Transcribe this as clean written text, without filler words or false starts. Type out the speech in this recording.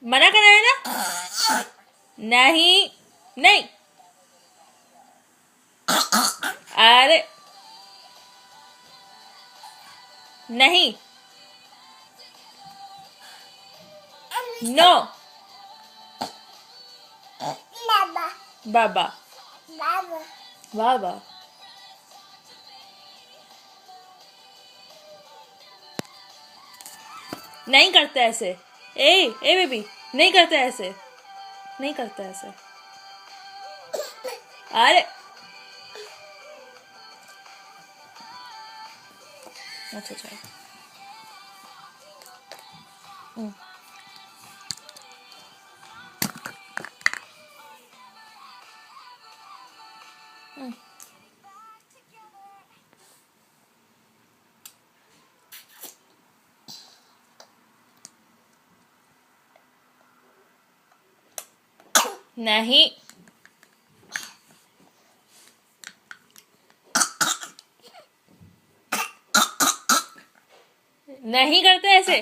मना करा है ना। नहीं नहीं। अरे नहीं। नो। बाबा। बाबा। नहीं करता ऐसे। ए बेबी, नहीं करता ऐसे, नहीं करता ऐसे। अरे अच्छा अच्छा। नहीं नहीं करते ऐसे।